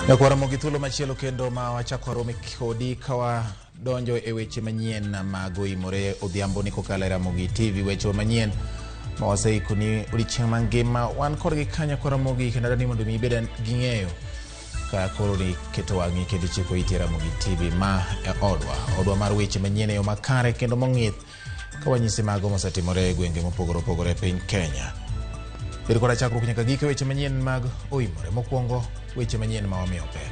Ramogi thuolo machielo kendo ma wachako romo kodi kawa donjo e weche manyien mag Oimore odhiambo ni kokalo Ramogi TV weche manyien ma waseikoni odiochieng' mangima wan kodgi kanya kwa Ramogi kendo ni mondo mi bed gi ng'eyo ka koro ni keto wang'i kendo chiko iti Ramogi TV ma odwa mar weche manyien e yo makare kendo mong'ith ka wanyisi mago mosetimore e gwenge mopogore e piny Kenya. Bed kod chakruok nyaka gike weche manyien mag Oimore mokwongo weche manyien ma wamiyo pek.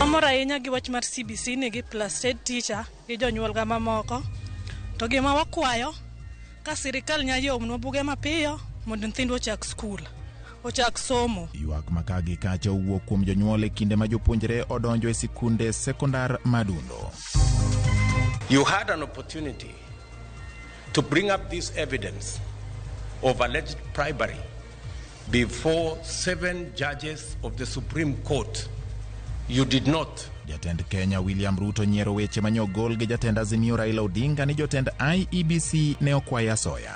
Amor ahinya gi wach mar CBC ni gi plus head teacher gi jonyuol ga mamoko. To gima wakwayo ka sirikal nyayomnwa buge mapiyo mondo nyithindwa ochak skul. Ochak somo. Ywak makagi kacha owuok kuom jonyuol e kinde ma jopuonjre odonjo e sikunde sekondar madundo. You had an opportunity to bring up this evidence of alleged bribery before 7 judges of the Supreme Court. You did not. Jatend Kenya William Ruto nyiero weche manyogol gi jatend Azimio Raila Odinga ni jotend IEBC ne okwaya soya.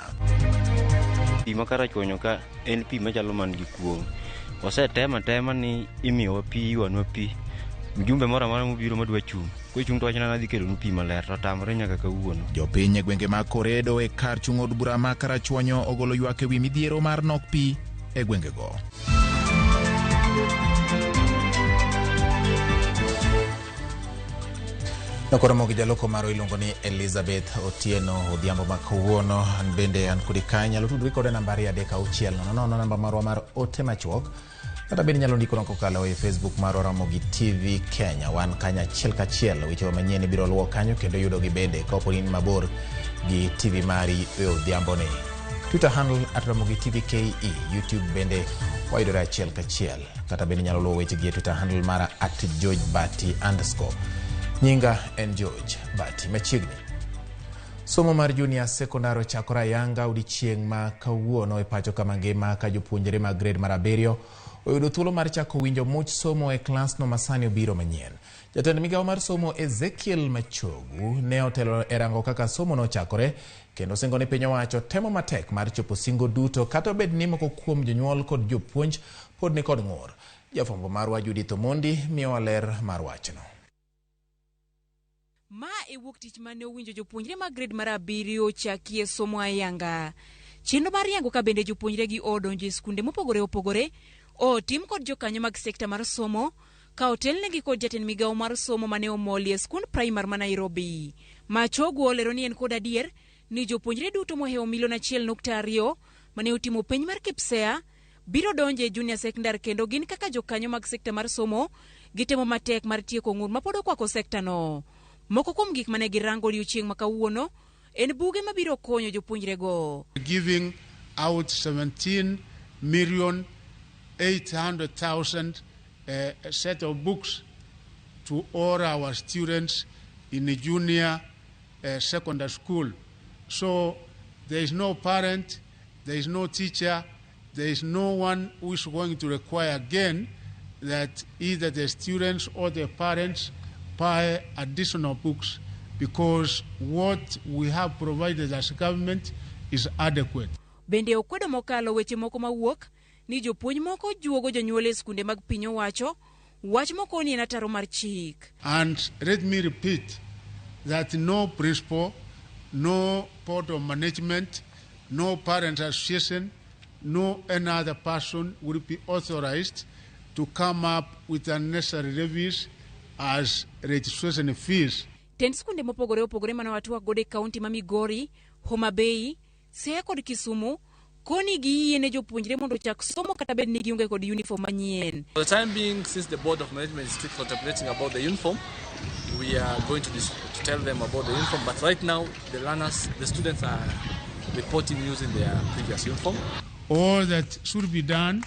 Pima kara chonyo ka en pi machalo man gi kuong. Wasetema ni imiyo pi yuanwa pi. Mjumbe mora mobiro madwa chung. Kochung to wachna nadhi kelo pi maler to tamre nyaka kawuono. Jopiny e gwenge mag Koredo e kar chung od bura ma Karachuonyo ogolo ywak ewi midhiero mar nok pi e gwengego. Ramogi jaloko maro iluongo ni Elizabeth Otieno odhiambo makawuono bende an kodi ka nyalo tudri kod namba 360 namba marwa mar ote machuok kata bende nyalo ndiko kokalo e Facebook mar Ramogi TV Kenya wan kanya achiel kachiel weche manyien biro luwo kanyo kendo yudo gi bende kapo ni mabor gi TV mari e odhiambo ni. Twitter handle @Ramogi TV KE, YouTube bende wayudore achiel kachiel kata bende nyalo luwo weche gi Twitter handle mara @GeorgeBati_. Nyinga en George Bati machiegni. Somo mar junior sekondar ochakore Yanga odiochieng' ma kawuono e pacho kama ngima ka jopuonjre mag grade mar 7 oyudo thuolo mar chako winjo much somo e klas no masani obiro manyien. Jatend migawo mar somo Ezekiel Machogu ne otelo e rango kaka somo no chakore kendo singo ni piny owacho temo matek mar chopo singo duto kata bed ni moko kuom jonyuol kod jopuonj pod ni kod ng'ur. Jafwambo marwa Judith Omondi miyo ler mar wachno. Ma e wuok tich mane owinjo jopuonjre mag grade mar 7 chakie somo Yanga. Chenro mar yango ka bende jopuonjre gi odonjo e skunde mopogore tim kod jokanyo mag sekta mar somo ka otelnegi kod jatend migawo mar somo mane omoli e skund primar ma Nairobi. Machogu olero ni en kod adier ni jopuonjre duto mohewo 1.2 mane otimo penj mar KPSEA biro donjo e junior sekondar kendo gin kaka jokanyo mag sekta mar somo gitemo matek mar tieko ng'ur mapod okwako sekta no. Moko kuom gik mane girango odiochieng' makawuono en buge mabiro konyo jopuonjre go. Giving out 17,800,000 set of books to all our students in the junior secondary school. So there is no parent, there is no teacher, there is no one who is going to require again that either the students or the parents buy additional books because what we have provided as government is adequate. Bende okwedo mokalo weche moko mawuok ni jopuonj moko juogo jonyuol e skunde mag piny owacho wach moko ni en ataro mar chik. And let me repeat that no principal, no board of management, no parent association, no any other person will be authorized to come up with unnecessary levies as registration fees. Ten skunde mopogore mane watuak gode kaunti ma Migori, Homa Bay, Siaya kod Kisumu koni gi yene jopuonjre mondo chak somo kata bed ni giunge kod uniform manyien. For the time being, since the board of management is still contemplating about the uniform, we are going to tell them about the uniform. But right now, the students are reporting using their previous uniform. All that should be done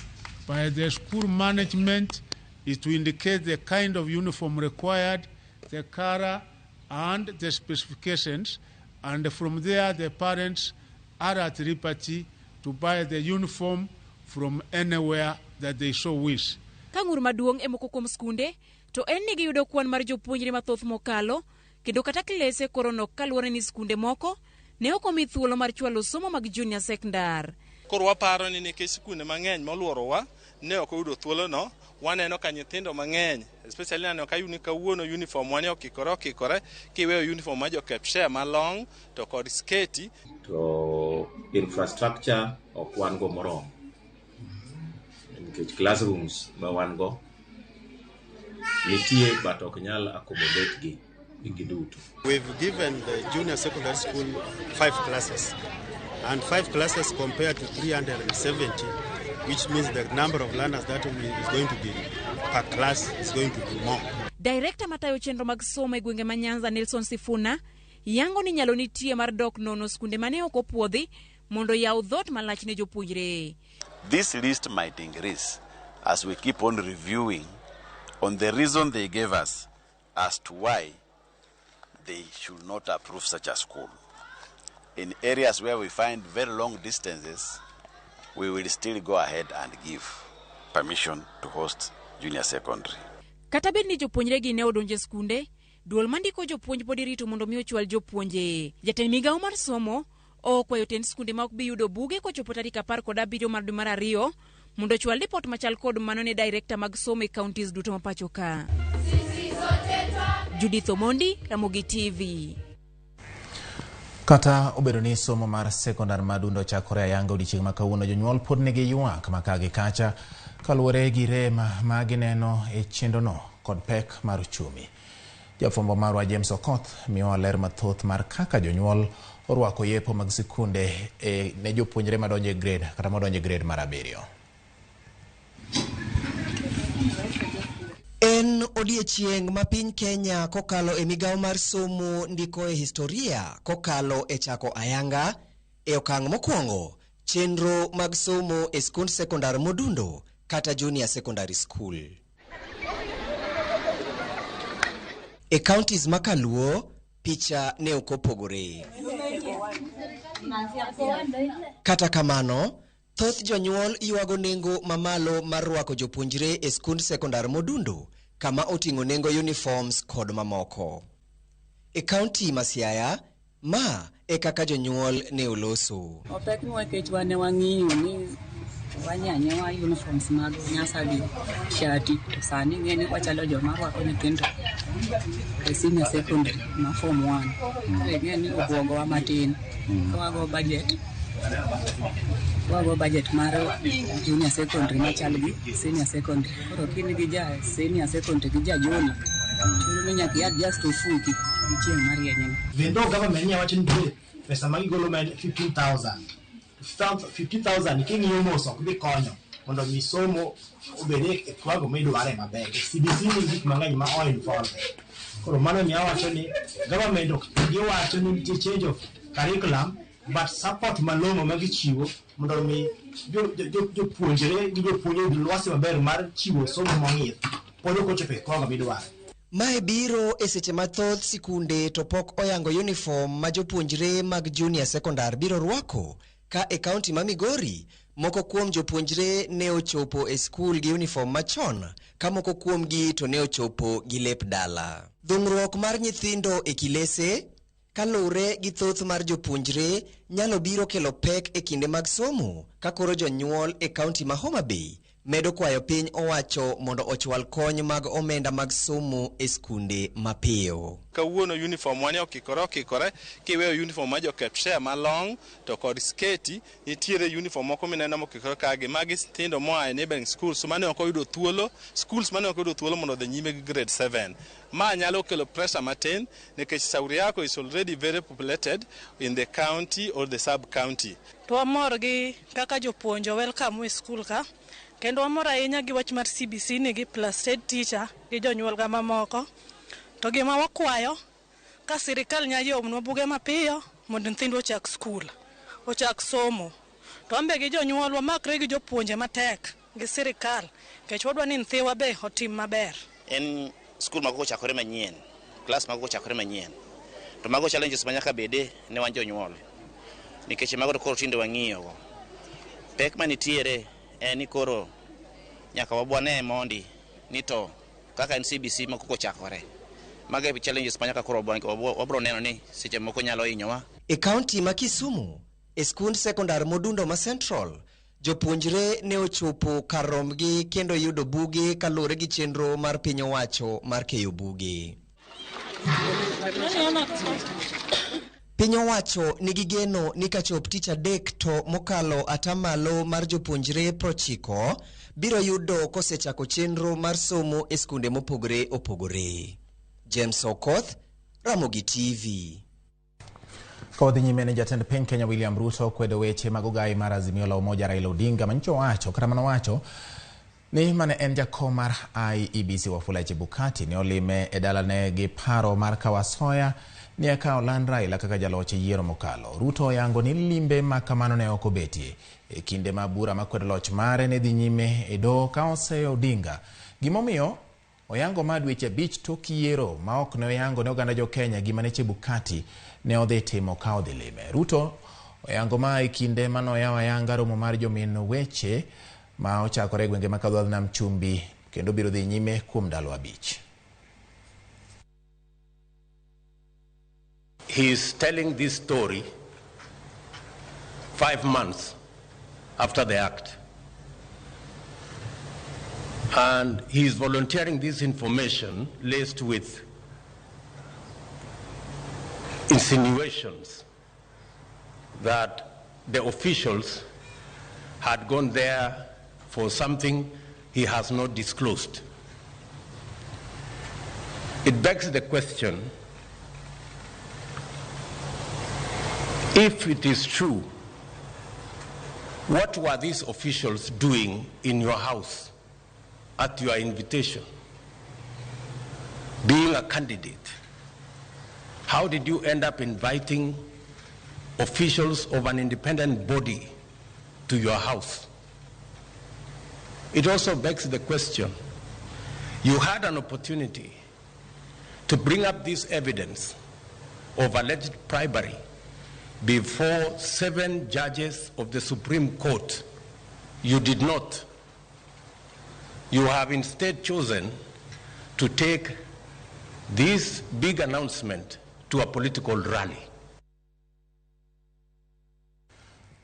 by the school management is to indicate the kind of uniform required, the color, and the specifications, and from there the parents are at liberty to buy the uniform from anywhere that they so wish. Kangur maduong e moko kuom skunde to en ni giyudo kwan mar jopuonjre mathoth mokalo kendo kata klese korono kaluwore ni skunde moko ne okomi thuolo mar chwalo somo mag junior sekondar. Koro waparo ni nikech skunde mang'eny moluorowa ne ok oyudo thuolo no, waneno ka nyithindo mang'eny, especially neno ka kawuono uniform wane okikore kiweyo uniform ma jo kepshare malong to kod sketi. To infrastructure ok wan go moromo, nikech classrooms ma wan go nitie but ok nyal accommodate gi duto. We've given the junior secondary school 5 classes, and 5 classes compared to 370, which means the number of learners that is going to be per class is going to be more. Director matayo chenro mag somo e gwenge ma Nyanza Nelson Sifuna yango ni nyalo nitie mar dok nono skunde mane ok opuodhi mondo yaw dhot malach ne jopuonjre. This list might increase as we keep on reviewing on the reason they gave us as to why they should not approve such a school. In areas where we find very long distances, we will still go ahead and give permission to host junior secondary. Kata bed ni jopuonjre gi ne odonje skunde, duol mandiko jopuonj pod irito mondo mi ochwal jopuonje. Jatend migawo mar somo okwayo tend skunde ma ok bi yudo buge kochopo tarik 17 mar dwe mar 2 mondo ochwal ripot machal kod mano ne director mag somo e counties duto ma pacho ka. Judith Omondi, Ramogi TV. Kata obedo ni somo mar sekondar madundo chakore ayanga odiochieng' ma kawuono, jonyuol pod nigi ywak makagi kacha kaluwore gi rem ma gineno e chenrono kod pek mar uchumi. Jafwambo marwa James Okoth miyowa ler mathoth mar kaka jonyuol orwako yepo mag sikunde ne jopuonjre madonjo e grade kata madonjo e grade mar 7. En odiechieng' ma piny Kenya kokalo e migawo mar somo ndiko e historia kokalo e chako ayanga e okang' mokwongo chenro mag somo e skund sekondar modundo kata junior secondary school. E counties makaluo picha ne ok opogore. Kata kamano, thoth jonyuol ywago nengo mamalo mar rwako jopuonjre e skund sekondar modundo kama oting'o nengo uniforms kod mamoko. E county ma Siaya, ma e kaka jonyuol ne oloso. Opek ni wakech wane wang'iyo ni wanyanyewa uniforms mag nyasa gi shati, to sani ng'eni wachalo joma rwako nyithindo e senior secondary ma form 1. Ng'eni obwogowa matin kawago budget mar junior secondary machal gi senior secondary. Koro kini gi ja senior secondary gi ja junior ni nyaka adjust ofuki chieng' mar yenye. Vendo government ni awacho ni pesa ma gigolo med 15,000 king'iyo mos ok bi konyo mondo misomo obede e kwago midware maber. CBC ni gik mang'eny ma o involved. Koro mano ni awacho ni government ok giwacho ni nitie change of curriculum but support malong'o ma gichiwo mondo mi jopuonjre gi jopuonjre lwasi maber mar chiwo somo mong'ith pod ok ochopo e kwago midware. Mae biro e seche mathoth sikunde to pok oyango uniform ma jopuonjre mag junior secondar biro rwako ka e county ma Migori moko kuom jopuonjre ne ochopo e skul gi uniform machon ka moko kuom gi to ne ochopo gi lep dala. Dhung'ruok mar nyithindo e kilese kalure gi thoth mar jopuonjre nyalo biro kelo pek e kinde mag somo ka koro jonyuol e county ma Homa Bay medo kwayo piny owacho mondo ochwal kony mag omenda mag somo e skunde mapiyo. Kawuono uniform wane okikore kiweyo uniform ma jo kepshare malong to kod sketi, nitiere uniform moko mineno mokikore kagi magi nyithindo moa e neighboring schools mane ok oyudo thuolo, schools mane ok oyudo thuolo mondo dhi nyime gi grade 7. Ma nyalo kelo pressure matin nikech Sauriako is already very populated in the county or the sub county. To amor gi kaka jopuonjo welcome e school ka. Kendo amor ahinya gi wach mar CBC ni gi plus head teacher gi jonyuol ga mamoko. To gima wakwayo ka sirikal nyayomnwa buge mapiyo mondo nyithindo ochak skul, ochak somo. To ambe gi jonyuol wamakre gi jopuonje matek gi sirikal kech wadwa ni nyithiwa be otim maber. En skul mago chakore manyien, class mago chakore manyien. To mago challenges manyaka bede ne wan jonyuol. Nikech mago koro tinde wang'iyo go. Pek manitiere ni koro nyaka wabwane mondi ni to kaka CBC moko chakore. Maga challenges manyaka koro wabro neno ni seche moko nyalo hinyowa. E county ma Kisumu, e skund sekondar modundo ma Central, jopuonjre ne ochopo kar romgi kendo yudo buge kaluwore gi chenro mar piny owacho mar keyo buge. Piny owacho nigi geno ni kachop tich adek to mokalo atamalo mar jopuonjre 90 biro yudo kosechako chenro mar somo e skunde mopogore opogore. James Okoth, Ramogi TV. Kodhi nyime ne jatend piny Kenya William Ruto kwedo weche mag ogai mar Azimio la Umoja Raila Odinga manyicho wacho kata mana wacho ni mane en jakom mar IEBC Wafula Chebukati ne olime e dalane gi paro mar Kawasoya ni akawo land Raila kaka jaloch yiero mokalo. Ruto oyango ni limbe makamano ne ok obetie e kinde ma bura makwedo loch mare ne dhi nyime e doho ka oseyo Odinga. Gimomiyo oyango ma dweche 5 tok yiero ma ok ne oyango ne oganda jo Kenya gima ne Chebukati ne odhi timo ka odhi lime. Ruto oyango ma e kinde manoyawo ayanga romo mar jomin weche ma ochakore gwenge makadho nam chumbi kendo biro dhi nyime kuom ndalo 5. He is telling this story 5 months after the act. And he is volunteering this information laced with insinuations that the officials had gone there for something he has not disclosed. It begs the question, if it is true, what were these officials doing in your house at your invitation? Being a candidate, how did you end up inviting officials of an independent body to your house? It also begs the question, you had an opportunity to bring up this evidence of alleged bribery before 7 judges of the Supreme Court. You did not. You have instead chosen to take this big announcement to a political rally.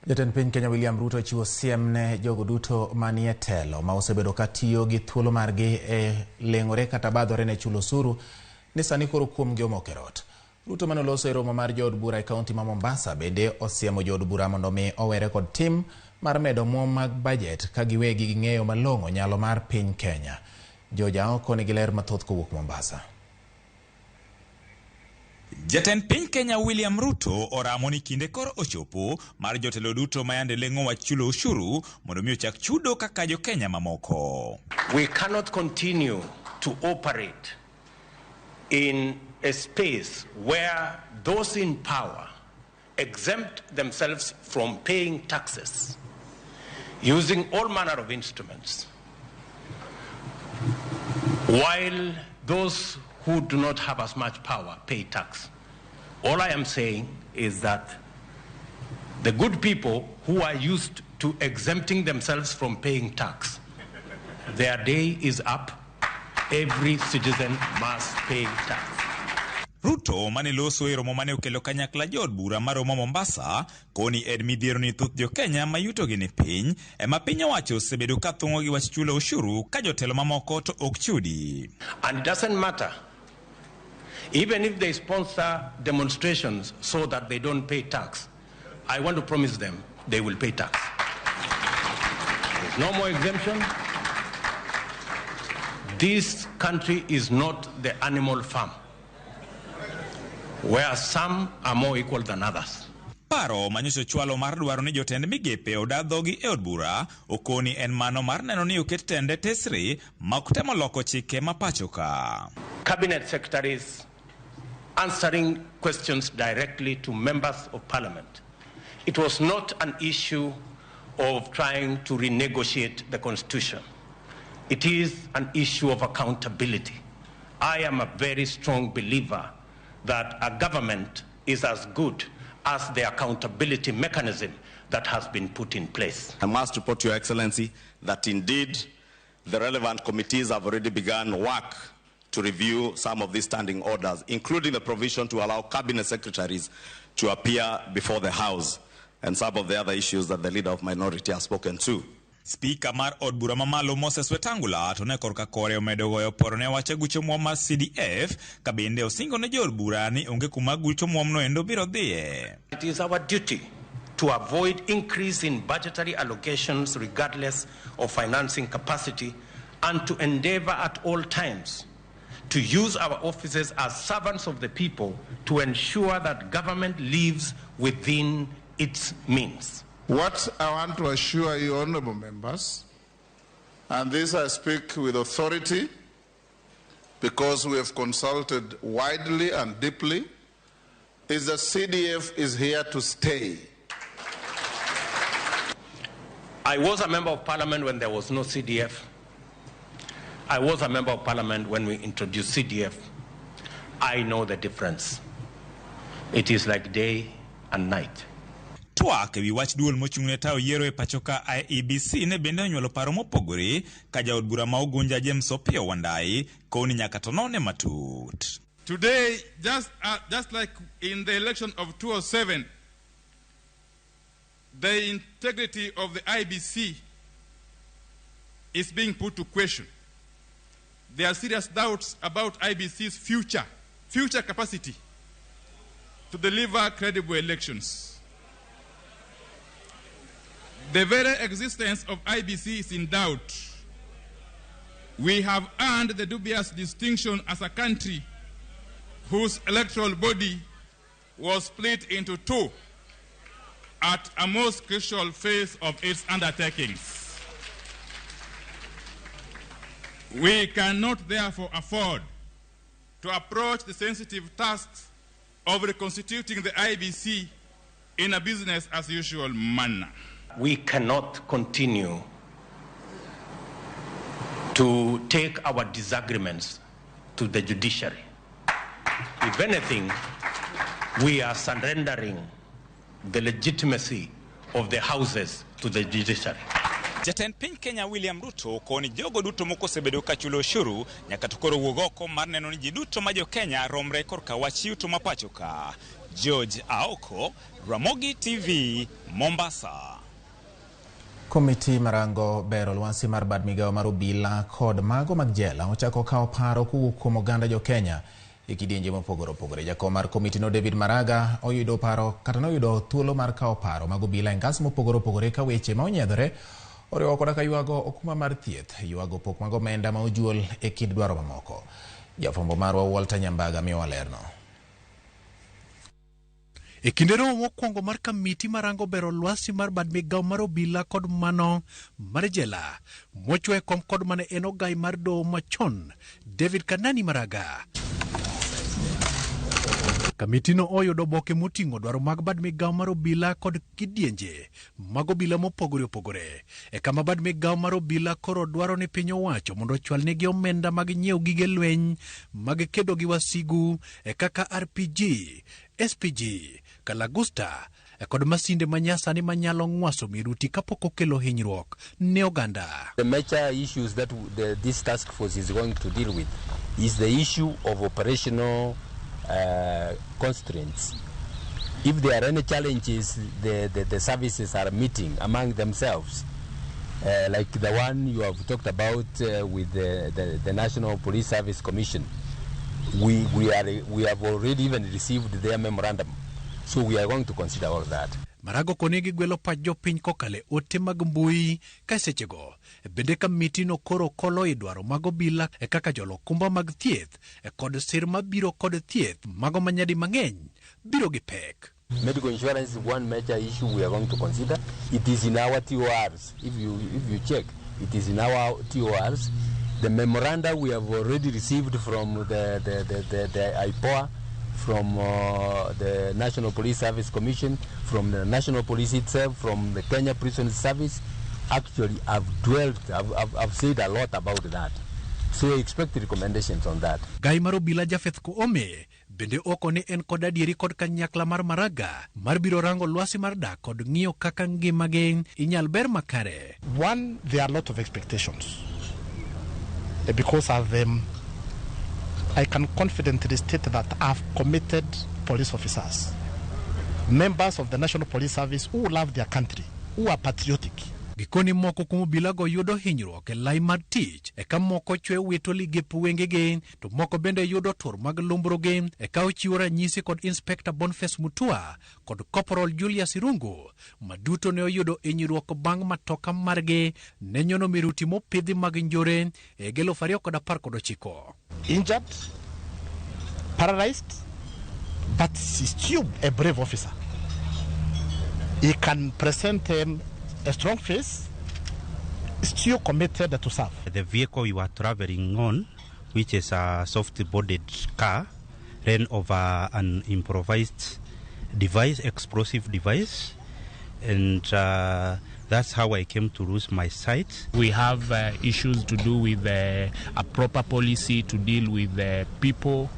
Jatend piny Kenya William Ruto chiwo siem ne jogo duto manie telo ma osebedo katiyo gi thuolo margi e leng'ore kata badhore ne chulo osuru ni sani koro kuom gi omokerot. Ruto manoloso e romo mar jood bura e kaunti ma Mombasa bende osiemo jood bura mondo mi owere kod tim mar medo muom mag budget ka giwegi ging'eyo malong'o nyalo mar piny Kenya. Joja oko nigi ler mathoth kowuok Mombasa. Jatend piny Kenya William Ruto oramo ni kinde koro ochopo mar jotelo duto ma yande leng'o wach chulo ushuru mondo mi ochak chudo kaka jo Kenya mamoko. We cannot continue to operate in a space where those in power exempt themselves from paying taxes using all manner of instruments, while those who do not have as much power pay tax. All I am saying is that the good people who are used to exempting themselves from paying tax, their day is up. Every citizen must pay tax. Ruto mane loso e romo mane okelo kanyakla jood bura maromo Mombasa koni ed midhiero ni thoth jo Kenya mayuto gi ni piny ema piny owacho osebedo ka thung'o gi wach chulo ushuru ka jotelo mamoko to ok chudi. And it doesn't matter even if they sponsor demonstrations so that they don't pay tax. I want to promise them they will pay tax. There's no more exemption. This country is not the animal farm where some are more equal than others. Paro manyiso chwalo mar dwaro ni jotend migepe odadhogi e od bura okoni en mano mar neno ni oket tende tesri ma ok temo loko chike mapachoka. Cabinet secretaries answering questions directly to members of parliament. It was not an issue of trying to renegotiate the constitution. It is an issue of accountability. I am a very strong believer that a government is as good as the accountability mechanism that has been put in place. I must report to Your Excellency that indeed the relevant committees have already begun work to review some of these standing orders, including the provision to allow cabinet secretaries to appear before the House and some of the other issues that the leader of minority has spoken to. Spika mar od bura mamalo Moses Wetangula to ne korka kore omedo goyo poro ne wache gucho muom mar CDF ka bende osingo ne jol bura ni onge kuma gucho muom no endo biro dhiye. It is our duty to avoid increase in budgetary allocations regardless of financing capacity and to endeavor at all times to use our offices as servants of the people to ensure that government lives within its means. What I want to assure you, honorable members, and this I speak with authority because we have consulted widely and deeply, is that CDF is here to stay. I was a member of parliament when there was no CDF. I was a member of parliament when we introduced CDF. I know the difference. It is like day and night. Twak ewi wach duol mochung'ne tayo yiero e pachoka IEBC ne bende onyuolo paro mopogore ka jaod bura ma Ogunja James Opiyo Wandayi koni nyaka to none matut. Today, just like in the election of 2007, the integrity of the IEBC is being put to question. There are serious doubts about IEBC's future capacity to deliver credible elections. The very existence of IEBC is in doubt. We have earned the dubious distinction as a country whose electoral body was split into two at a most crucial phase of its undertakings. We cannot therefore afford to approach the sensitive tasks of reconstituting the IEBC in a business as usual manner. We cannot continue to take our disagreements to the judiciary. If anything, we are surrendering the legitimacy of the houses to the judiciary. Jatend piny Kenya William Ruto koni jogo duto mokosebedo ka chulo ushuru nyaka to koro wuog oko mar neno ni ji duto ma jo Kenya romre korka wach yuto ma pachoka. George Aoko, Ramogi TV, Mombasa. Komiti marango bero lwansi mar bad migao mar obila kod mago mag jela ochako kawo paro kowuok kuom oganda jo Kenya e kidienje mopogore opogore. Jakom mar komiti no David Maraga oyudo paro kata noyudo thuolo mar kawo paro mag obila e ngas mopogore opogore ka weche ma onyiedhore oriwo koda ka ywago okuma mar thieth, ywago pok mag omenda ma ojuol e kind dwaro mamoko. Jafwambo marwa Walter Nyambaga miyowa lerno. E kinde romo mokwongo mar kamiti marango bero lwasi mar bad migao mar obila kod mano mar jela mochwe kom kod mane en ogai mar doho machon David Kanani Maraga. Kamiti no oyudo oboke moting'o dwaro mag bad migao mar obila kod kidienje mag obila mopogore opogore. E kama bad migao mar obila koro dwaro ni piny owacho mondo ochwal negi omenda mag nyiewo gige lweny mag kedo gi wasigu e kaka RPG, SPG, Kalagusta kod masinde manyasani manyalo ng'waso miruti kapok okelo hinyruok ne oganda. The major issues that this task force is going to deal with is the issue of operational constraints. If there are any challenges the services are meeting among themselves, like the one you have talked about with the National Police Service Commission, we have already even received their memorandum, so we are going to consider all that. Marago konegi gwelo pa jopiny kokale ote mag mbui kasechego bende kamiti no koro kolo idwaro mag obila e kaka jolo kumba mag thieth kod sir mabiro kod thieth mago manyadi mang'eny biro gi pek. Medical insurance is one major issue we are going to consider. It is in our TORs. If you check, it is in our TORs. The memoranda we have already received from the IPOA, from the National Police Service Commission, from the National Police itself, from the Kenya Prison Service. Actually, I've said a lot about that. So I expect recommendations on that. Gai maro bila Jafeth Koome bende oko ne en kod adieri kod kanyakla mar Maraga mar biro rango lwasi mar dak kod ng'iyo kaka ngimagi inyal ber makare. One, there are a lot of expectations. Because of them, I can confidently state that I've committed police officers members of the National Police Service who love their country, who are patriotic. Gikoni moko kuom obilago yudo hinyruok e lai mar tich, eka moko chwe wito ligep wengegi, to moko bende yudo tur mag lumbrugi, eka ochiwo ranyisi kod Inspector Boniface Mutua kod Corporal Julius Irungu, maduto ne oyudo hinyruok bang' matoka margi ne nyono miruti mopidhi mag njore e 2019. Injured, paralyzed, but he's still a brave officer. He can present a strong face, still committed to serve. The vehicle we were traveling on, which is a soft-bodied car, ran over an improvised device, explosive device, and that's how I came to lose my sight. We have issues to do with a proper policy to deal with people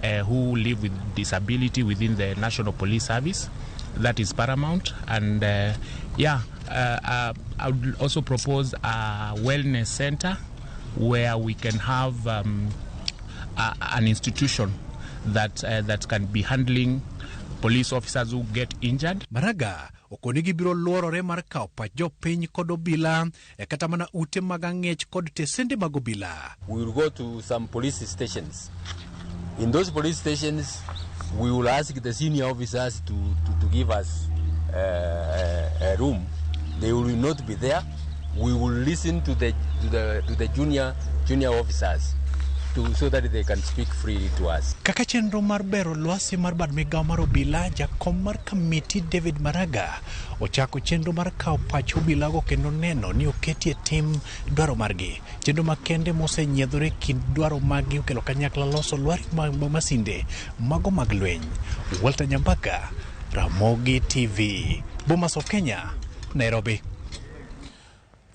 who live with disability within the National Police Service. That is paramount. And I would also propose a wellness center where we can have an institution that can be handling police officers who get injured. Maraga okonigi biro luorore mar kao pach jopiny kod obila e kata mana ute mag ang'ech kod tesende mag obila. We will go to some police stations. In those police stations, we will ask the senior officers to give us a room. They will not be there. We will listen to the junior officers so that they can speak freely to us. Kaka chenro mar bero lwasi mar bad migao mar obila, jakom mar kamiti David Maraga ochako chenro mar kao pach obilago kendo neno ni oketie tim dwaro margi. Chenro makende mosenyiedhore kind dwaro margi okelo kanyakla loso lwari mag masinde mago mag lweny. Walter Nyambaka, Ramogi TV, Bomas of Kenya, Nairobi.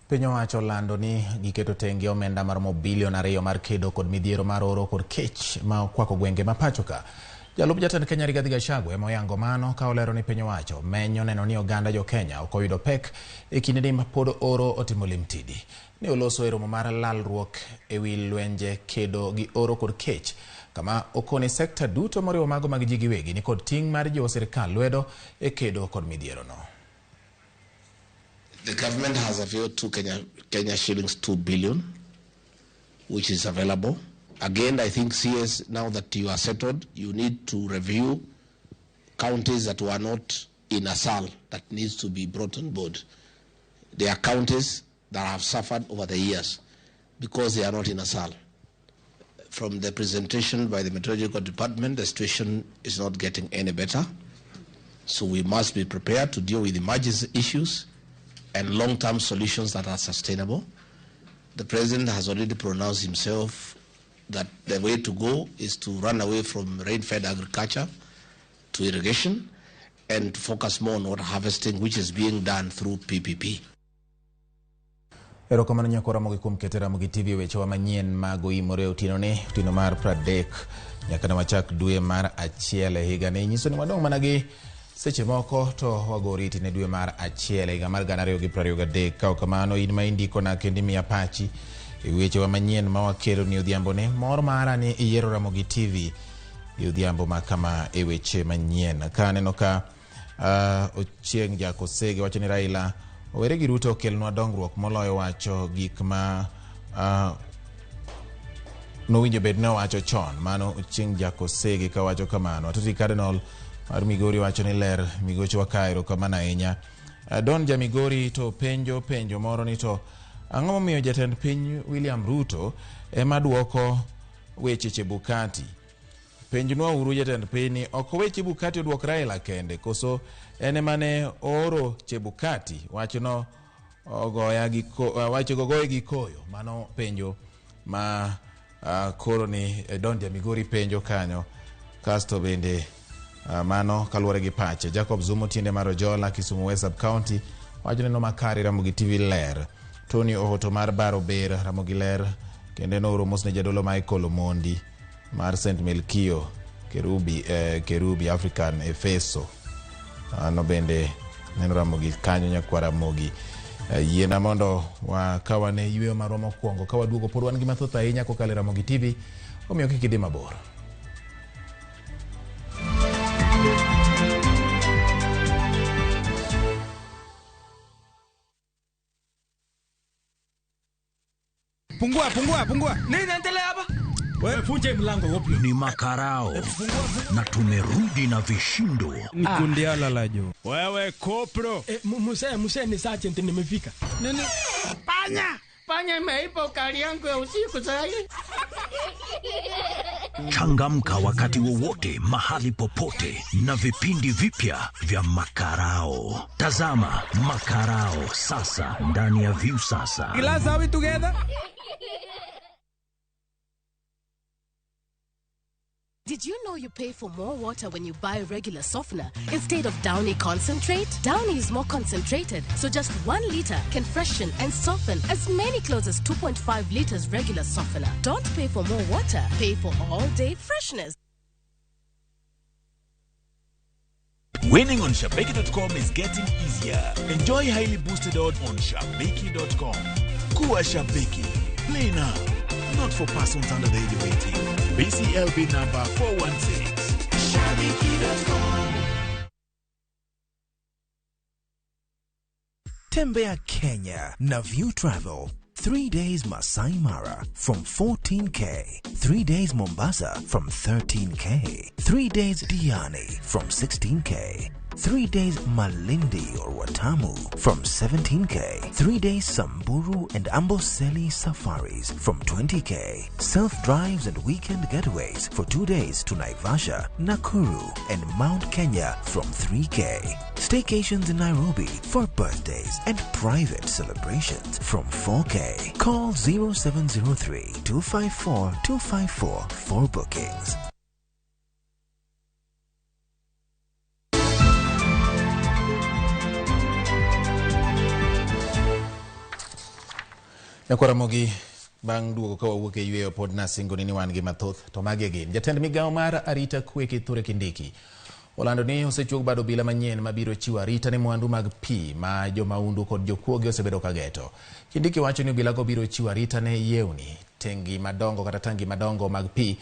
Piny owacho lando ni giketo tenge omenda maromo bilion 2 mar kedo kod midhiero mar oro kod kech ma okwako gwenge ma pachoka. Jalup jatend Kenya Rigathi Gachagua ema oyango mano ka olero ni piny owacho menyo neno ni oganda jo Kenya ok oyudo pek e kinde ma pod oro otimo limtidi. Ne oloso e romo mar lalruok e wi lwenje kedo gi oro kod kech, kama okoni sekta duto moriwo mago mag ji giwegi ni kod ting' mar jiwo sirkal lwedo e kedo kod midhiero no. The government has availed Kenya shillings 2 billion, which is available. Again, I think CS, now that you are settled, you need to review counties that were not in ASAL that needs to be brought on board. There are counties that have suffered over the years because they are not in ASAL. From the presentation by the Meteorological Department, the situation is not getting any better. So we must be prepared to deal with emergency issues and long-term solutions that are sustainable. The President has already pronounced himself that the way to go is to run away from rain-fed agriculture to irrigation and to focus more on water harvesting, which is being done through PPP. Erokamano nyako Ramogi kuom keto Ramogi TV weche wa manyien mag Oimore otieno mar 30 nyaka ne wachak dwe mar 1 higa ne nyiso ni wadong' mana gi seche moko to wagoriti ne dwe mar 1 higa mar 2023. Ka kamano in ma indiko na kendi miya pachi e weche wa manyien ma wakelo ni odhiambo ne mor mara ni iyiero Ramogi TV e odhiambo ma kama e weche manyien. Ka neno ka Ochieng Jakosege wacho ni Raila owere gi Ruto okelnwa dongruok moloyo wacho gik ma nowinjo bed ne wacho chon. Mano Ochieng Jakosege ka wacho kamano. Atoti Cardinal mar Migori wacho ni ler migocho wa Cairo kamano ahinya. Don Jamigori to penjo moro ni to ang'o momiyo jatend piny William Ruto ema duoko weche Chebukati. Penjnwa uru jatend piny ni ok weche Chebukati oduok Raila kende koso ene mane oro Chebukati wacho gogoye gi koyo. Mano penjo ma koro ni Don Jamigori penjo kanyo kasto bende mano kaluwore gi pache. Jacob Zumo tiende mar Ojola Kisumu West Sub County wacho ni no makari Ramogi TV ler. Tony Ohoto mar Baro Ber Ramogi ler kende no romos ne jadolo Michael Omondi mar St. Melkio Kerubi African Efeso no bende neno Ramogi kanyo nyakwa Ramogi. Yiena mondo wakawane yweyo marwa mokwongo ka waduogo pod wan gi mathoth ahinya kokalo Ramogi TV omiyo kik idhi mabor. Pungua. Nini inaendelea hapa? Wewe funje mlango wapi? Ni makarao. Na tumerudi na vishindo. Ni kundiala la jo. Wewe kopro. Muse ni sergeant nimefika. Nini? Panya imeipa ukali yangu ya usiku sasa. Changamka wakati wowote, mahali popote, na vipindi vipya vya makarao. Tazama makarao sasa ndani ya View sasa. Glass are we together? Did you know you pay for more water when you buy regular softener instead of Downy concentrate? Downy is more concentrated, so just 1 liter can freshen and soften as many clothes as 2.5 liters regular softener. Don't pay for more water, pay for all-day freshness. Winning on Shabeki.com is getting easier. Enjoy highly boosted odds on Shabeki.com. Kuwa Shabeki. Play now. Not for persons under the age of 18. BCLB number 416. Shabeki.com. Tembea Kenya na View Travel. 3 days Masai Mara from 14K. 3 days Mombasa from 13K. 3 days Diani from 16K. 3 days Malindi or Watamu from 17K. 3 days Samburu and Amboseli safaris from 20K. Self-drives and weekend getaways for 2 days to Naivasha, Nakuru and Mount Kenya from 3K. Staycations in Nairobi for birthdays and private celebrations from 4K. Call 0703-254-254 for bookings. Nakwa Ramogi bang duogo ka wawuok e yweyo pod nasingo ni wan gi mathoth to mage gin. Jatend migawo mar arita kwe Kithure Kindiki olando ni osechuog bado bila manyien mabiro chiwo arita ne mwandu mag pi ma jomaundu kod jokuoge osebedo ka geto. Kindiki wacho ni obila go biro chiwo arita ne yewni, tengi madongo kata tangi madongo mag pi,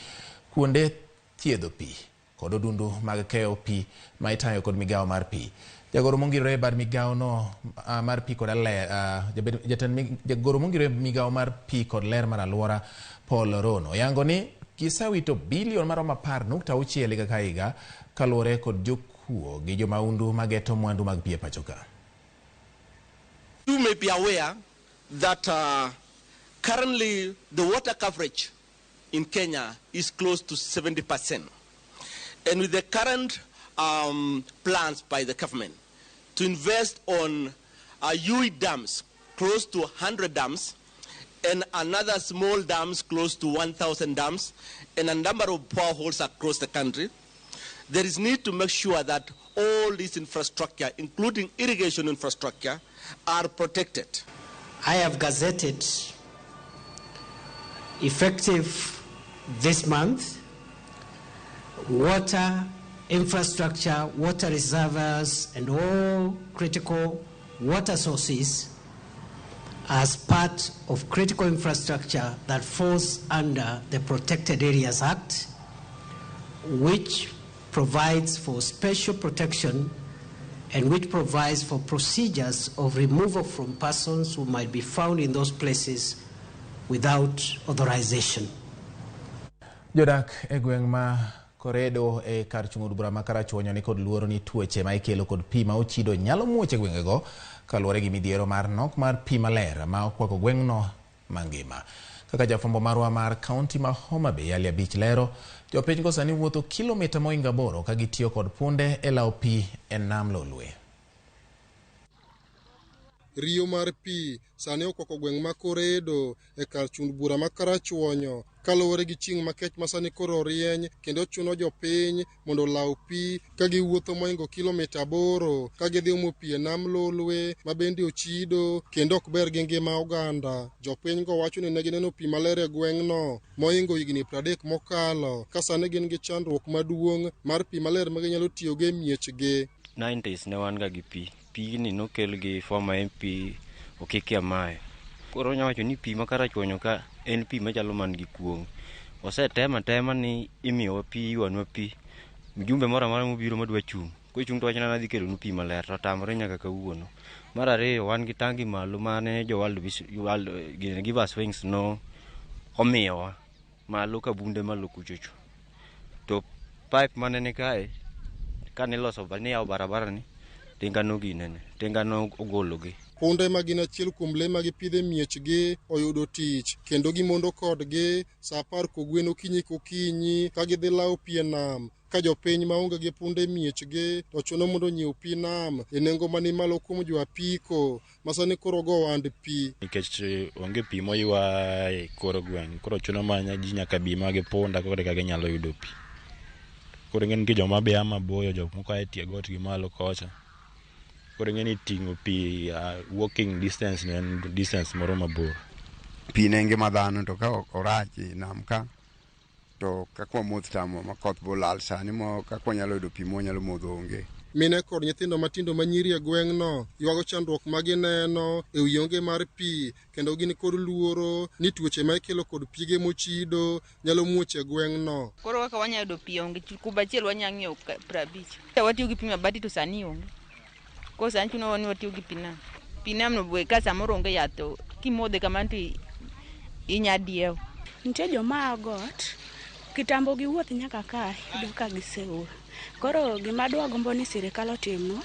kuonde thiedho pi kod odundu mag keyo pi ma itayo kod migawo mar pi. Jagoro mongirore bar migawo no mar pi kod ler jagoro mongirore migawo mar pi kod ler mar alwora Paul Rono yango ni kisawito bilion maromo 10.6 higa ka higa kaluwore kod jokuo gi jomaundu mageto mwandu mag pi e pacho ka. You may be aware that currently the water coverage in Kenya is close to 70%. And with the current plans by the government to invest on UE dams, close to 100 dams, and another small dams close to 1,000 dams, and a number of boreholes across the country, there is need to make sure that all this infrastructure, including irrigation infrastructure, are protected. I have gazetted, effective this month, water infrastructure, water reservoirs, and all critical water sources as part of critical infrastructure that falls under the Protected Areas Act, which provides for special protection and which provides for procedures of removal from persons who might be found in those places without authorization. Jodak egweng ma koredo e kar chung'o bura ma Karachuonyo ni kod luoro ni tuoche ma ikelo kod pi ma ochido nyalo muoche gwengego kaluwore gi midhiero mar nok mar pi maler ma okwako gweng'no mangima. Kaka jafwambo marwa mar kaunti ma Homa Bay Ali Abich lero, jopiny go sani wuotho kilomita moinga 8 ka gitiyo kod punde e lawo pi e nam Lolwe. Rio mar pi sani okwako gweng' ma koredo e kar chung'o bura ma Karachuonyo kaluwore gi chieng' makech ma sani koro rieny kendo chuno jopiny mondo law pi ka giwuotho moingo kilomita 8 ka gidhi omo pi e nam Lolwe ma bende ochido kendo ok ber gi ngima oganda. Jopiny go wacho ni ne gineno pi maler e gweng'no moingo higni 30 mokalo ka sani gin gi chandruok maduong' mar pi maler ma ginyalo tiyogo e miechgi. 90s ne wan ga gi pi. Pigni nokel gi former MP Okeke Amae. Koro nyawacho ni pi ma Karachuonyo ka en pi machalo man gi kuong'. Osetema ni imiyowa pi, iwanwa pi. Mjumbe moro amora mobiro madwa chung' Kuchung to wachna nadhi kelo nu pi maler to tamre nyaka kawuono. Mar ariyo wan gi tangi malo mane jo World Give Us Wings no omiyowa malo kabunde malo kuchocho. To pipe mane ni kae kane loso ni yawo barabara ni tinga no ginene tinga no ogologi. Punde ma gin achiel kuom le ma gipidhe miechgi oyudo tich kendo gimondo kodgi sa 10 kogwen okinyi kokinyi ka gidhi lawo pi e nam ka jopiny maonge gi punde miechgi to chuno mondo nyiew pi nam e nengo mani malo kuom jo apiko masani koro go wand pi nikech onge pi moywa e koro gweng' koro chuno manya ji nyaka bi ma gi punda koro ka ginyalo yudo pi. Koro ng'en gi joma be ama boyo jok moko ae tie got gi malo kocha. Koro ng'eni ting'o pi walking distance ne distance moro mabor. Pi ne ngima dhano to ka orach nam ka to kakwa modh tamo makoth bolal sani mo kakwa nyalo yudo pi mo nyalo modho onge. Mine kod nyithindo matindo manyiri e gweng'no ywago chandruok ma gineno e wi onge mar pi kendo gin kod luoro ni tuoche ma ikelo kod pige mochido nyalo muoch e gweng'no. Koro kaka wanya yudo pi onge kuba achiel wanya ng'iewo 50. Watiyo gi pi mabati to sani onge. Ko sani chuno wani watiyo gi pi nam. Pi nam no bwe ka samoro onge yath to kimodhe kamano to inya diewo. Nitie joma got kitambo gi wuoth nyaka ka yudo ka giseol. Koro gima dwa gombo ni sirikal otimno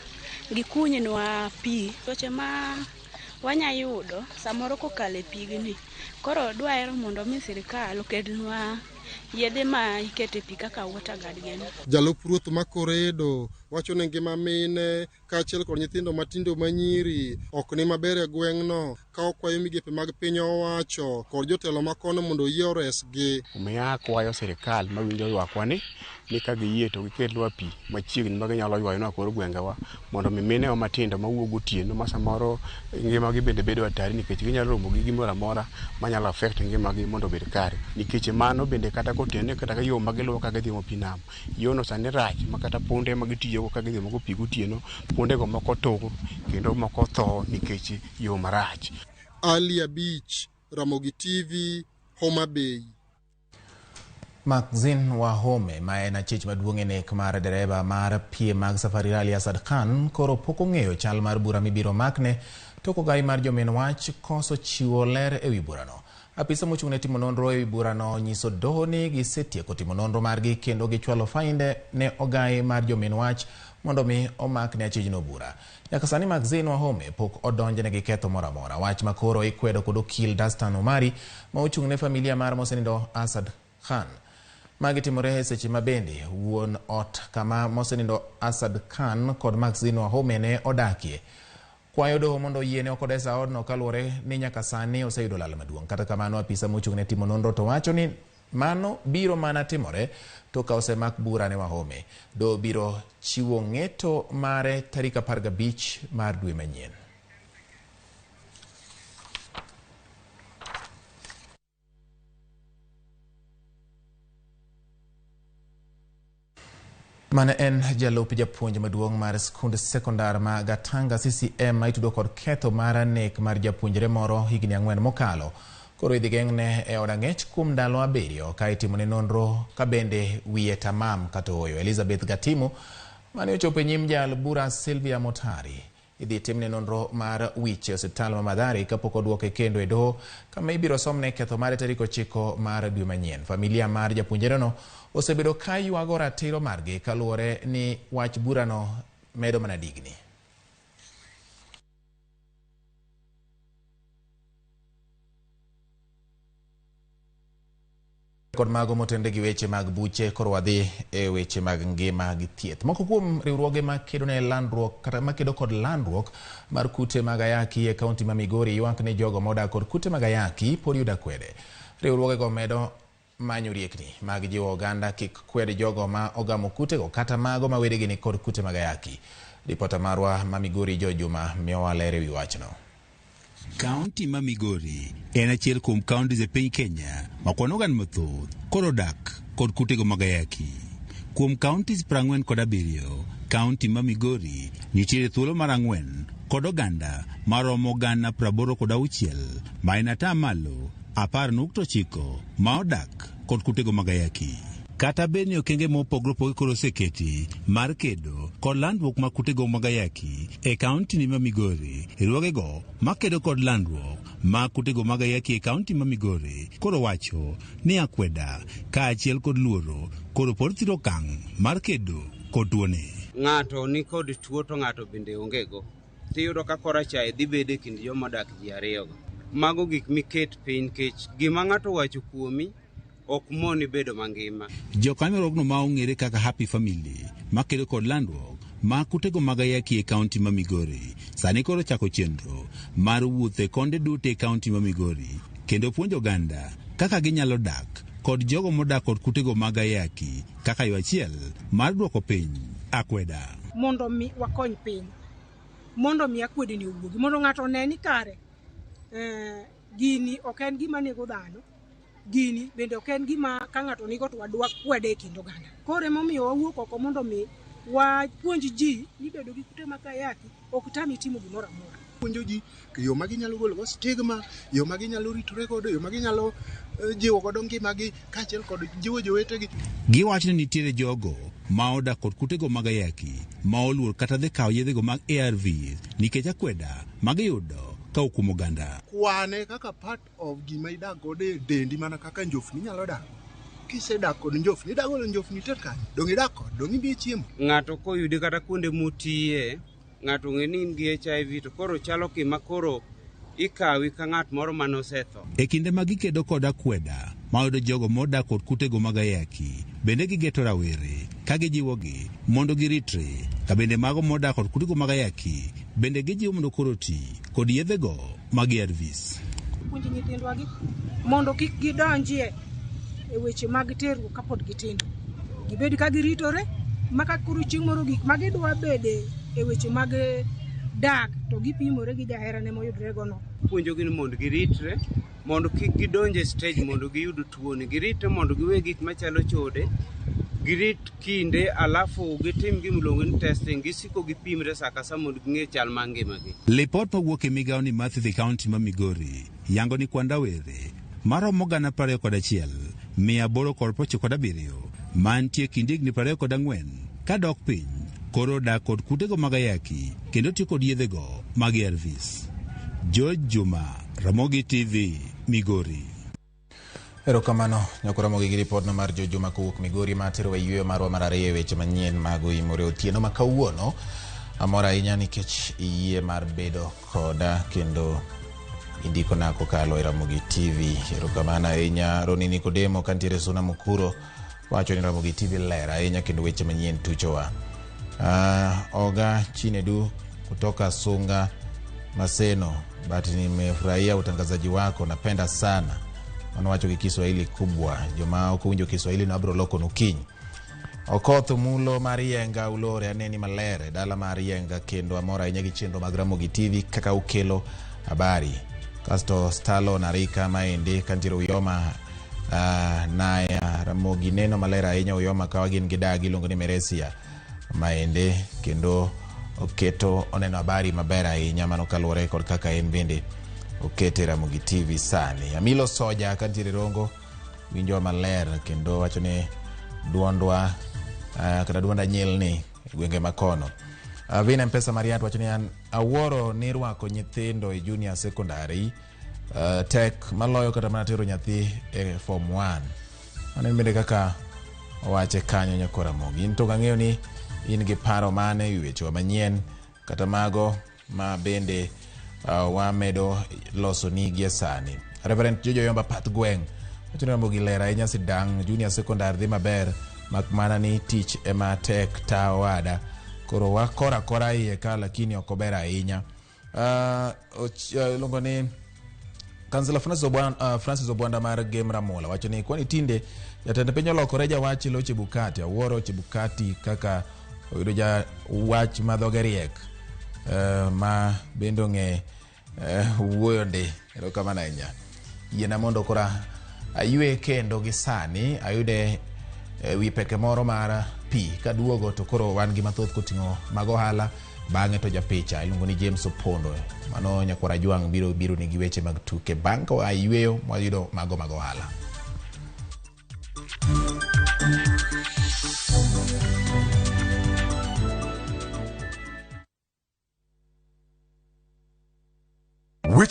gikunynwa pi seche ma wanya yudo samoro kokale pigni. Koro dwaro mondo mi sirikal okelnwa yedhe ma ikete pi kaka water guardian. Jalup ruoth ma Koredo wacho ni ngima mine kaachiel kod nyithindo matindo manyiri ok ni maber e gweng'no ka okwayo migepe mag piny owacho kod jotelo makono mondo oyie oresgi. Omiya kwayo sirikal mawinjo ywakwa ni ka giyie to gikelnwa pi machiegni ma ginyalo ywayonwa kor gwengewa mondo minewa matindo mawuok gotieno ma samoro ngimagi bende bedo atari nikech ginyalo romo gi gimoro amora manyalo affect ngimagi mondo obed kare. Nikech mano bende kata kotiene kata yo ma giluwo ka gidhi mo pi nam. Yono sani rach ma kata punde ma gitiyogo ka gidhi mo pi gotieno pundego moko tur kendo moko tho nikech yo marach. Ali Abich, Ramogi TV, Homa Bay. Magazine wa Home ma en achich maduong' e nek mar dereba mar piem mag Safari Rally Asad Khan koro pok ong'eyo chal mar bura mibiro makne tok ogai mar jomin wach koso chiwo ler e wi burano. Apisa mochung' ne timo nonro e wi burano nyiso doho ni gisetieko timo nonro margi kendo gichwalo fainde ne ogai mar jomin wach mondo mi omakne achijno bura. Nyaka sani Magazine wa Home pok odonjne gi ketho moro amora. Wach makoro ikwedo kod okil Dastan Omari ma ochung' ne familia mar mosenindo Asad Khan. Magi timore seche mabende wuon ot kama mosenindo Asad Khan kod Magazine wa Home ne odakie kwayo doho mondo yiene okodesa odno kaluwore ni nyaka sani oseyudo lal maduong'. Kata kamano apisa mochung' ne timo nonro to wacho ni mano biro mana timore to ka osemak bura ne wa Home. Do biro chiwo ng'eto mare tarik 15 mar dwe manyien. Mane en jalup japuonj maduong' mar skund sekondar ma Gatanga CCM ma itudo kod ketho mar nek mar japuonjre moro higni 4 mokalo. Koro idhi geng'ne e od ang'ech kuom ndalo 7 ka itimone nonro ka bende wiye tamam kata oyo. Elizabeth Gatimu mane ochopo e nyim jal bura Sylvia Motari idhi timne nonro mar Weche osiptal ma Mathare kapok oduoke kendo e doho kama ibiro somne ketho mare tarik 9 mar dwe manyien. Familia mar japuonjreno osebedo ka ywago ratiro margi kaluwore ni wach burano medo mana digni. Kod mago motende gi weche mag buche koro wadhi e weche mag ngima gi thieth. Moko kuom riwruoge makedo ne landruok kata makedo kod landruok mar kute mag ayaki e kaunti ma Migori ywak ne jogo modak kod kute mag ayaki pod yuda kwede. Riwruoge go medo manyo riekni mag jiwo oganda kik kwed jogo ma ogamo kutego kata mago ma wedegi ni kod kute mag ayaki. Ripota marwa ma Migori Jo Juma miyowa ler ewi wachno. Kaunti ma Migori en achiel kuom kaunti e piny Kenya ma kwan oganda mathoth koro dak kod kutego mag ayaki. Kuom kauntis 47, kaunti ma Migori nitiere thuolo mar 4 kod oganda maromo gana 86 ma en atamalo 10.9 ma odak kod kutego mag ayaki. Kata beni okenge mopogore opogore koro oseketi mar kedo kod landruok mag kutego mag ayaki e kaunti ni ma Migori. Riwruogego makedo kod landruok mag kutego mag ayaki e kaunti ma Migori koro wacho ni akweda kaachiel kod luoro koro pod thiro okang' mar kedo kod tuoni. Ng'ato ni kod tuo to ng'ato bende ongego. Tiyudo ka koracha dhi bedo e kind joma odak ji ariyogo. Mago gik miket piny kech gima ng'ato wacho kuomi ok moni bedo mangima. Jokanyo riwruogno ma ong'ere kaka Happy Family makedo kod landruok ma kutego mag ayaki e kaunti ma Migori sani koro chako chenro mar wuothe konde duto e kaunti ma Migori kendo puonjo oganda kaka ginyalo dak kod jogo modak kod kutego mag ayaki kaka yo achiel mar duoko piny akweda. Mondo mi wakony piny, mondo mi akwede ni owuogi, mondo ng'ato neni kare gini ok en gima nego dhano, gini bende ok en gima ka ng'ato nigo to wadwa kwede e kind oganda. Koro emomiyo wawuok oko mondo mi wapuonj ji ni bedo gi kute mag ayaki ok tami timo gimoro amora. Puonjo ji yo ma ginyalo golo go stigma, yo ma ginyalo ritore godo, yo ma ginyalo jiwo godo ngimagi kaachiel kod jiwo jowetegi. Giwacho ni nitiere jogo ma odak kod kutego mag ayaki ma oluor kata dhi kawo yedhego mag ARV nikech akweda ma giyudo ka okumo oganda. Kwane kaka part of gima idak godo e dendi mana kaka njofni nyalo dak. Kisedak kod njofni, idak godo njofni tet kanyo. Dong idak kod, dong ibiye chiemo. Ng'ato koyudi kata kuonde mutiye, ng'ato ng'e ni in gi HIV to koro chalo kima koro ikawi ka ng'at moro manosetho. E kinde ma gikedo kod akweda ma oyudo jogo modak kod kutego mag ayaki bende gigeto rawere ka gijiwogi mondo giritre ka bende mago modak kod kutego mag ayaki bende gijiwo mondo koro ti kod yedhego mag ARVs. Puonjo nyithindwa gi mondo kik gidonjie e weche mag terruok kapod gitindo. Gibed ka giritore maka koro chieng' moro gik ma gidwa bede e weche mag dak to gipimore gi jaherane moyudre go no. Puonjo gi mondo giritre mondo kik gidonje stage mondo giyud tuoni, giritre mondo giwe gik machalo chode, girit kinde alafu gitim gimiluongo ni testing, gisiko gipimre saa ka saa mondo ging'e chal mar ngimagi. Lipot mawuok e migawo ni Mathithi kaunti ma Migori yango ni kwan rawere maromo gana 21 897 mantie kind higni 24 kadok piny koro dak kod kutego mag ayaki kendo tiyo kod yedhego mag ARVs. George Juma, Ramogi TV, Migori. Erokamano nyako Ramogi gi ripodno mar George Juma kowuok Migori matero yweyo marwa mar ariyo weche manyien mag Oimore otieno ma kawuono. Amora ahinya nikech iyie mar bedo koda kendo indiko na kokalo e Ramogi TV. Erokamano ahinya Roni Nikodemo kantiere Suna Mukuro wacho ni Ramogi TV lera ahinya kendo weche manyien tuchowa. Oga Chinedu kutoka Sunga Maseno, but nimefurahia utangazaji wako, napenda sana. Wanawacho Kiswahili kubwa. Joma ukuwinjo Kiswahili na abro loko nukinyi. Okotho mulo Marienga ulore aneni malere dala Marienga kendo amora inyagi chenro mag Ramogi TV kaka ukelo habari. Kasto Stalo Narika maende kantiro Uyoma na Ramogi neno malera inya Uyoma kawagin gidagi longo ni Meresia maende kendo oketo oneno habari mabera inya mano kaluore kod kaka en bende okete Ramogi TV sani. Amilo Soja kantire Rongo winjo maler kendo wacho ni duondwa kata duonda nyilni gwenge makono. Vina Mpesa Mariat wacho ni aworo ni rwako nyithindo e junior secondary tek maloyo kata mana tero nyathi e form 1. Anen bende kaka wache kanyo nyako Ramogi. Into ng'eyo ni in gi paro mane weche manyien kata mago ma bende wamedo loso nigi sani. Reverend Jojo Yomba Pat Gweng wacho ni Ramogi lera inya sidang junior secondary dhi maber mak mana ni tich ema tek ta wada koro wakora iye ka lakini okobera ahinya. Longo ni Kansela Francis Obwanda mar Game Ramola wacho ni kwani tinde jatend piny olokore ja wachi lo Chebukati awuoro Chebukati kaka oyudo ja wach madhoge riek ma bendo ng'e wuoyo nde. Erokamano ahinya. Yiena mondo kora aywe kendo gi sani ayude wi peke moro mar pi kaduogo to koro wan gi mathoth koting'o mag ohala bang'e to japicha iluongo ni James Opondo mano nyakwara Jwang biro ni gi weche mag tuke bang' ka ayweyo mwayudo mago mag ohala.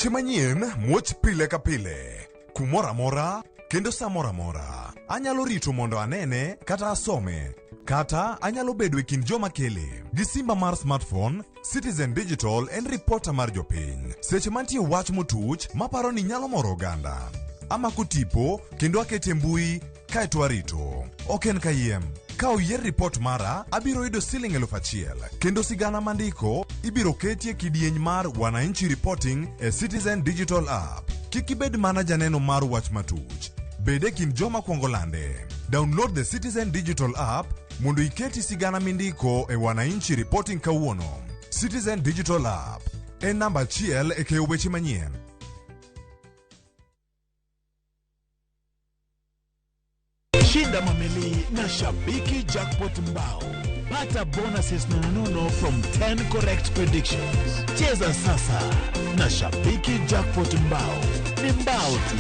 Weche manyien muoch pile ka pile, kumora mora kendo samora mora. Anyalo rito mondo anene kata asome, kata anyalo bedo e kind joma kele. Gi simba mar smartphone, Citizen Digital en reporter mar jopiny. Seche mantie wach motuch maparo ni nyalo moro oganda. Amako tipo kendo akete mbui kaeto arito. Ok en kayiem. Ka oyier report mara, abiro yudo Sh1,000 kendo sigana mandiko ibiro ketie kidieny mar Wananchi Reporting e Citizen Digital App. Kik ibed mana janeno mar wach matuch. Bede kin joma kuongo lande. Download the Citizen Digital App mondo iketi sigana mindiko e Wananchi Reporting kawuono. Citizen Digital App en namba 1 e keyo weche manyien. Shinda mamili na Shabiki Jackpot Mbao. Pata bonuses nono from 10 correct predictions. Cheza sasa na Shabiki Jackpot Mbao. Ni mbao tu.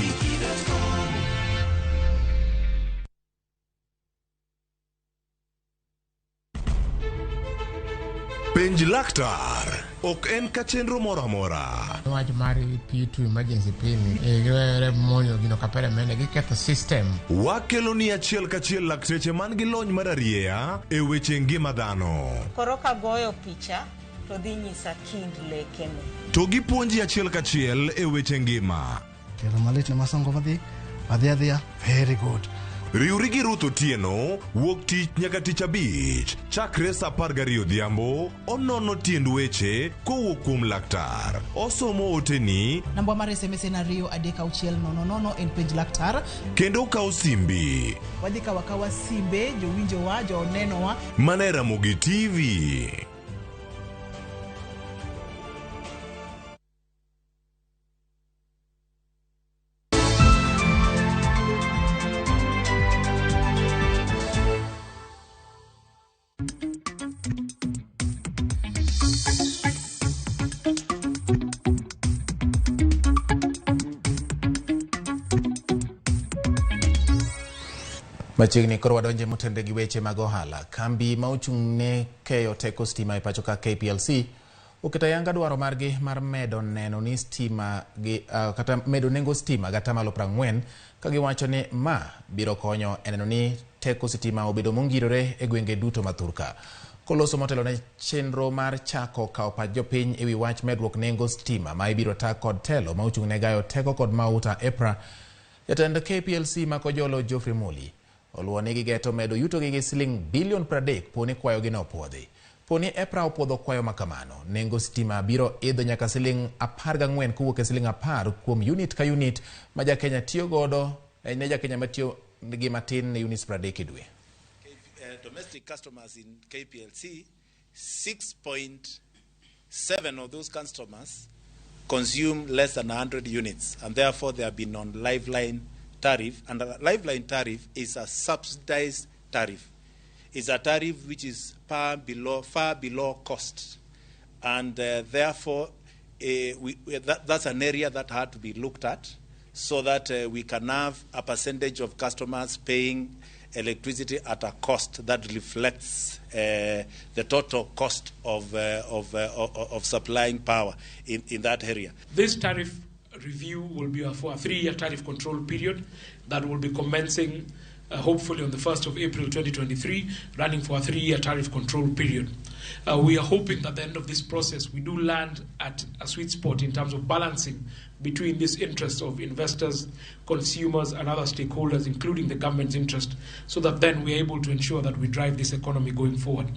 Penj laktar ok en ka chenro moro amora. Wach mar P2 emergency pin e monyo gino kapere mene giketho system. Wakelo ni achiel kachiel lakteche man gi lony mararieya e weche ngima dhano. Koro ka goyo picha to dhi nyisa kind lekene. To gipuonji achiel kachiel e weche ngima. Kelo malit ne masongo madhiya. Very good. Riuri gi Ruth Otieno, wuok tich nyaka tich abich, chakre sa 12 odhiambo, onono tiend weche kowuok kuom laktar. Osomo oteni. Namba mar SMS en 23600 en penj laktar. Kendo kawo simbi. Wadhi kawa simbe, jowinjowa, jonenowa. Mana Ramogi TV. Machiegni koro wadonje motende gi weche mag ohala. Kambi ma ochung' ne keyo teko stima e pacho ka KPLC oketa yanga dwaro margi mar medo neno ni stima gi kata medo nengo stima gata malo 40 ka giwacho ni ma biro konyo neno ni teko stima obedo mongirore e gwenge duto mathurka. Koloso motelo ne chenro mar chako kao pa jopiny ewi wach medruok nengo stima ma ibiro ta kod telo ma ochung' ne gayo teko kod mauta EPRA. Jatend KPLC Makojolo Geoffrey Muli oluoni gi geto medo yuto gi siling bilion 30 poni kwayo gi no puodhi. Poni EPRA opuodho kwayo makamano. Nengo stima biro idho nyaka siling 14 kowuok e siling 10 kuom unit ka unit ma Jakenya tiyo godo ne Jakenya matiyo gi matin ne units 30 dwe. Domestic customers in KPLC, 6.7 of those customers consume less than 100 units, and therefore they have been on lifeline tariff. And a lifeline tariff is a subsidized tariff. It's a tariff which is far below cost, and therefore that's an area that had to be looked at, so that we can have a percentage of customers paying electricity at a cost that reflects the total cost of supplying power in that area. This tariff review will be for a 3-year tariff control period that will be commencing hopefully on the 1st of April 2023, running for a 3-year tariff control period. We are hoping that at the end of this process we do land at a sweet spot in terms of balancing between this interest of investors, consumers and other stakeholders, including the government's interest, so that then we're able to ensure that we drive this economy going forward.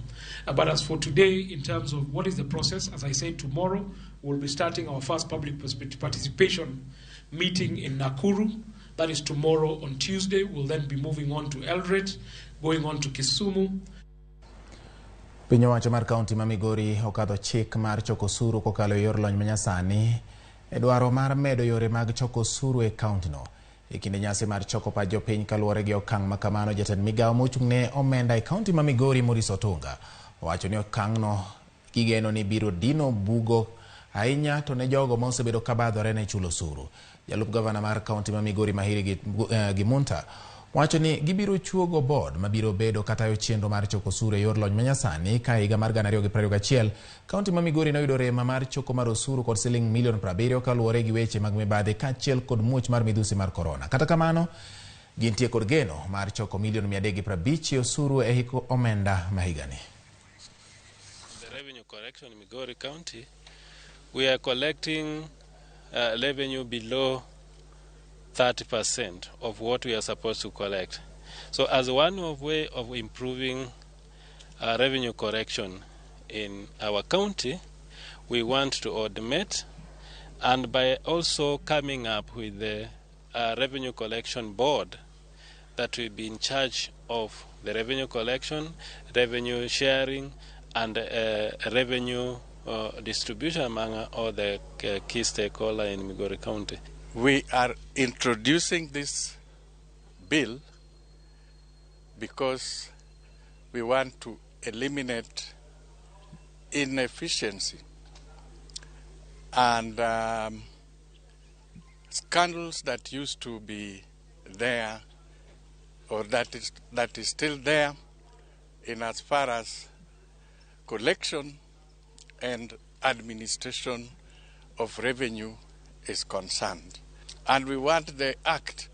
But as for today, in terms of what is the process, as I said, tomorrow we'll be starting our first public participation meeting in Nakuru. That is tomorrow on Tuesday. We'll then be moving on to Eldoret, going on to Kisumu. Piny owacho mar kaunti ma Migori okadho chik mar choko osuru kokalo yor lony manyasani e dwaro mar medo yore mag choko osuru e kaunti no. E kinde nyasi mar choko pa jopiny kaluwore gi okang' makamano, jatend migawo mochung' ne omenda e kaunti ma Migori Maurice Otunga owacho ni okang' no gigeno ni biro dino bugo ahinya to ne jogo ma osebedo kabadhore ne chulo osuru. Jalup gavana mar kaunti ma Migori Mahiri Gimunta wacho ni gibiro chuogo board mabiro bedo katayo chenro mar choko osuru e yor lony manyasani ka higa mar 2021 kaunti ma Migori noyudo rema mar choko mar osuru kod siling milion 70 kaluwore gi weche mag mibadhi kaachiel kod muoch mar midhusi mar korona. Kata kamano, gintie kod geno mar choko milion 350 osuru e hiko omenda ma higani. The revenue collection in Migori County, we are collecting revenue below 30% of what we are supposed to collect. So as one way of improving revenue collection in our county, we want to automate, and by also coming up with the revenue collection board that will be in charge of the revenue collection, revenue sharing, and revenue distribution among all the key stakeholders in Migori County. We are introducing this bill because we want to eliminate inefficiency and scandals that used to be there, or that is still there, in as far as collection and administration of revenue is concerned. And we want the Act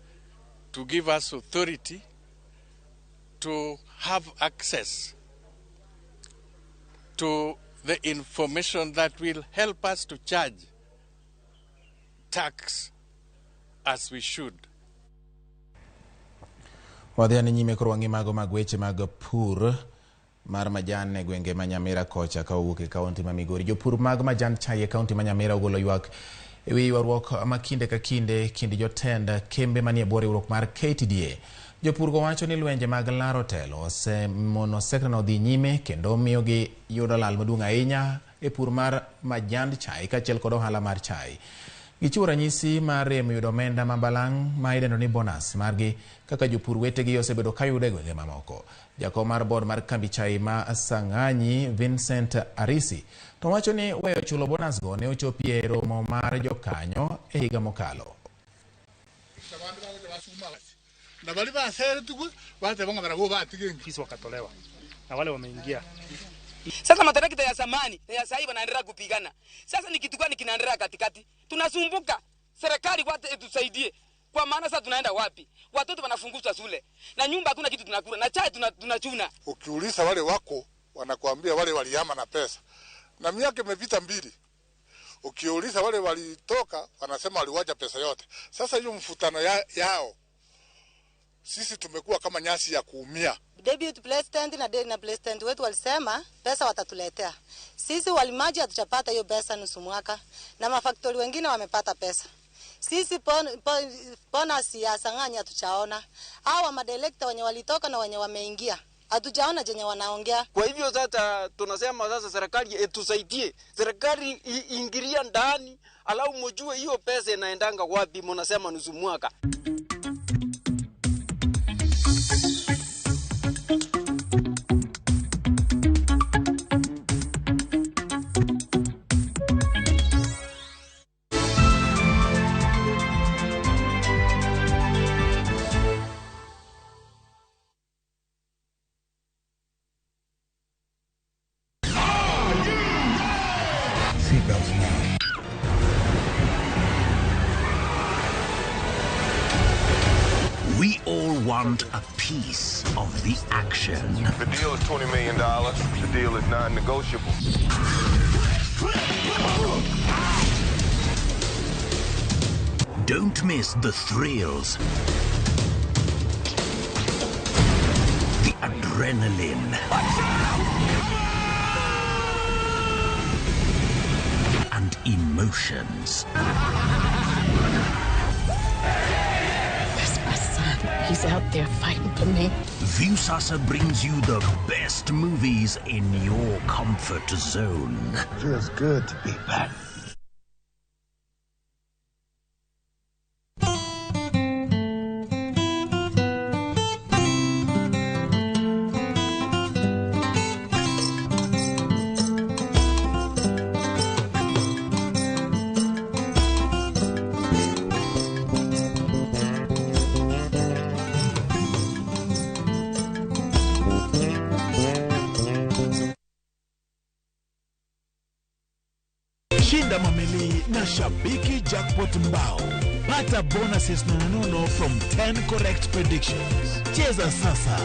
to give us authority to have access to the information that will help us to charge tax as we should. Wadhiani nyime korwangi mago mag weche mag pur mar majan e gwenge ma Nyamira kocha ka owuok e kaunti ma Migori. Jopur mag majan chai e kaunti ma Nyamira ogolo ywak e wi ywaruok ma kinde ka kinde kind jotend kembe manie bwo riwruok mar KTDA. Jopur go wacho ni lwenje mag laro telo osemono sektorno dhi nyime kendo miyo gi yudo lal maduong' ahinya e pur mar majand chai kaachiel kod ohala mar chai. Gichiwo ranyisi mar rem yudo omenda mabalang' ma idendo ni bonus margi kaka jopur wetegi osebedo ka yudo e gwenge mamoko. Jakom mar board mar kambi chai ma Sang'anyi Vincent Arisi to wacho ni weyo chulo bonus go ne ochopie romo mar jokanyo e higa mokalo. Na wale wasere tuku wate bonga mara goba atigengi kisi wakatolewa na wale wameingia. Sasa matarakita ya zamani na ya sasa wanaendelea kupigana. Sasa ni kitu gani kinaendelea katikati? Tunasumbuka. Serikali wate tusaidie. Kwa maana sasa tunaenda wapi? Watoto wanafunguzwa shule. Na nyumba hakuna kitu tunakula. Na chai tunachuna. Ukiuliza wale wako wanakuambia wale walihama na pesa. Na miaka imepita 2. Ukiuliza wale walitoka wanasema waliwacha pesa yote. Sasa hiyo mfutano yao sisi tumekuwa kama nyasi ya kuumia. Deputy President na President wetu walisema pesa watatuletea. Sisi walimaji hatujapata hiyo pesa nusu mwaka na mafaktori wengine wamepata pesa. Sisi bonus ya Sang'anyi hatujaona. Hawa madirector wenye walitoka na wenye wameingia hatujaona jenye wanaongea. Kwa hivyo sasa tunasema sasa serikali etusaidie. Serikali ingilia ndani alau mjue hiyo pesa inaendanga wapi, mnasema nusu mwaka. We all want a piece of the action. The deal is $20 million. The deal is non-negotiable. Don't miss the thrills, the adrenaline, and emotions. He's out there fighting for me. Viusasa brings you the best movies in your comfort zone. Feels good to be back. Shabiki Jackpot Mbao. Pata bonuses nono from 10 correct predictions. Cheza sasa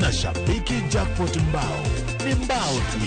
na Shabiki Jackpot Mbao. Ni mbao tu.